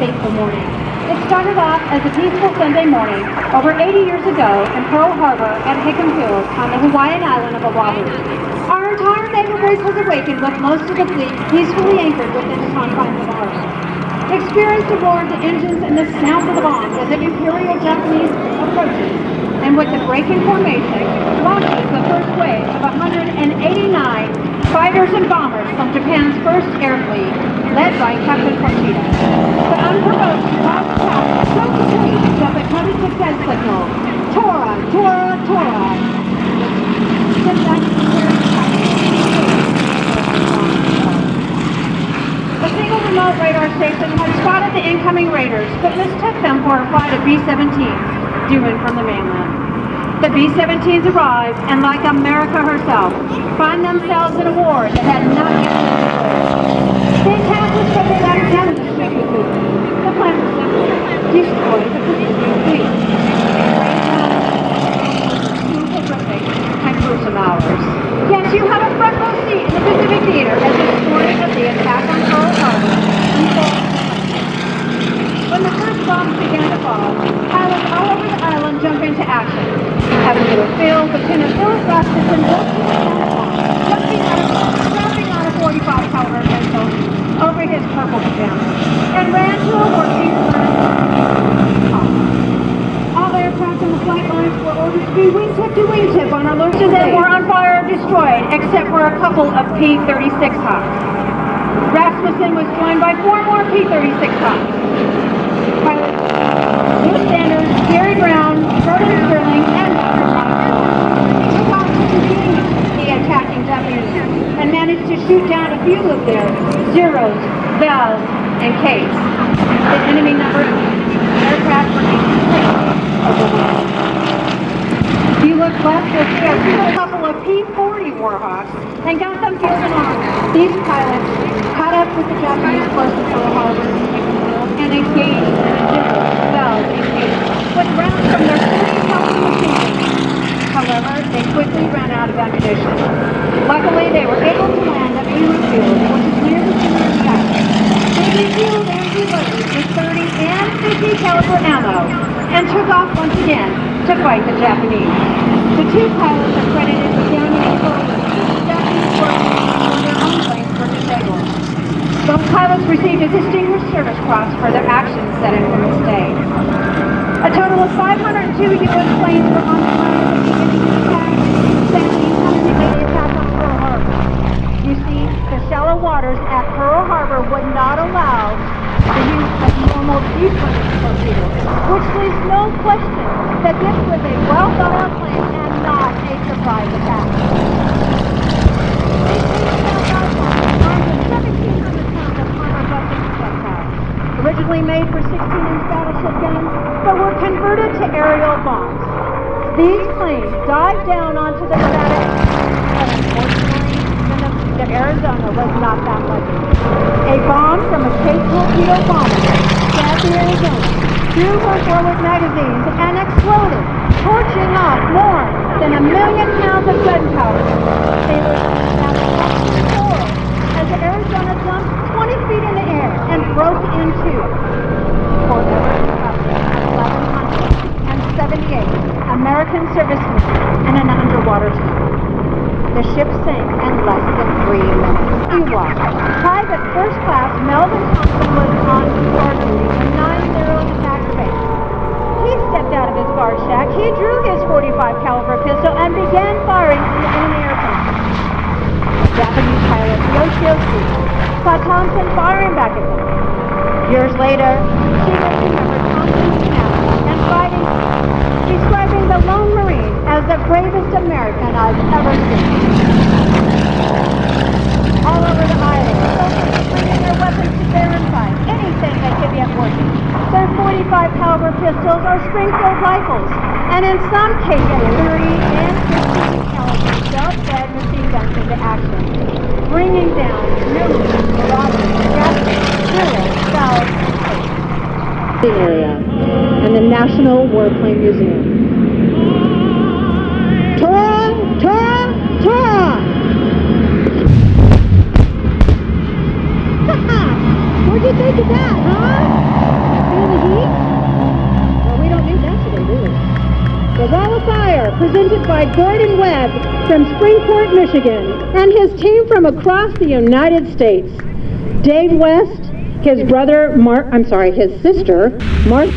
fateful morning. It started off as a peaceful Sunday morning over 80 years ago in Pearl Harbor at Hickam Field on the Hawaiian island of Oahu. Our entire naval base was awakened with most of the fleet peacefully anchored within the confines of the harbor. Experience the roar of the engines and the sound of the bombs as the Imperial Japanese approaches, and with the breaking formation, launches the first wave of 189 fighters and bombers from Japan's 1st Air Fleet, led by Captain Torpedo. The unprovoked lost path so complete that the coded success signal, Tora Tora Tora, sent back to the a single remote radar station had spotted the incoming raiders, but mistook them for a flight of B-17s due in from the mainland. The B-17s arrived, and like America herself, find themselves in a war that had not yet been declared. The attack was figured out down in the street with Putin. The plan was simple: destroy the Pacific fleet. Horrific and gruesome hours. Yes, you had a front row seat in the Pacific Theater as the story of the attack on Pearl Harbor unfolded. When the first bombs began to fall, pilots all over the island jumped into action. Having to field, Lieutenant Bill Gustafson jumping out a 45 caliber pistol over his purple pajamas and ran to a working all aircraft in the flight lines were ordered to be wingtip to wingtip on alert and were on fire or destroyed, except for a couple of P-36 Hawks. Rasmussen was joined by 4 more P-36 Hawks. Pilots Lou Sanders, Gary Brown, Jordan Sterling, and took off to engage the attacking Japanese and managed to shoot down a few of their Zeros, Valves, and Ks. The enemy number aircraft were 86 of the world. If you look left, you'll see a couple of P-40 Warhawks and got them fielded on. These pilots caught up with the Japanese close to Pearl Harbor and engaged in a Zero, Valve, and Ks with rounds from their 30 caliber machine guns. However, they quickly ran out of ammunition. Luckily, they were able to land at Beirut Field, which is near the center of the island. They refueled and reloaded with 30 and 50 caliber ammo and took off once again to fight the Japanese. The 2 pilots are credited with downing a total of 6 Japanese warplanes when their own planes were disabled. Both pilots received a Distinguished Service Cross for their actions set in from its day. A total of 502 U.S. planes were on the line at the beginning of the attack, sending coming to make the attack on Pearl Harbor. You see, the shallow waters at Pearl Harbor would not allow the use of normal deep-running torpedoes, which leaves no question that this was a well-thought-out plan and not a surprise attack. They came down armed with 1,700 pounds of armor-busting projectiles, originally made for 16-inch battleship guns, but were converted to aerial bombs. These planes dived down onto the Nevada, but unfortunately, the Arizona was not that lucky. A bomb from a Cape torpedo bomber struck the Arizona through her forward magazines and exploded, torching off more than 1 million pounds of gunpowder. Sailors had lost control as the Arizona jumped 20 feet in the air and broke in two. Forever recovered 1,178 American servicemen in an underwater tunnel. The ship sank in less than 3 minutes. Ewok, Private First Class Melvin Thompson was on guard duty when 9-0 attacked base. He stepped out of his guard shack, he drew his 45 caliber pistol and began firing from the enemy airplane. Japanese pilot Yoshioshi saw Thompson firing back at him. Years later, she will remember Thompson's tenacity and fighting, describing the lone Marine as the bravest American I've ever seen. All over the island, soldiers bringing their weapons to bear and fight anything that could get working. Their 45 caliber pistols are spring-filled rifles, and in some cases, 30 and 50 caliber self-fed machine guns into action, bringing down numerous marauders, Japanese, Zero, Valve, and Ks. The area and the National Warplane Museum. Tora, Tora, Tora! What'd you think of that, huh? presented by Gordon Webb from Springport, Michigan, and his team from across the United States. Dave West, his sister, Mark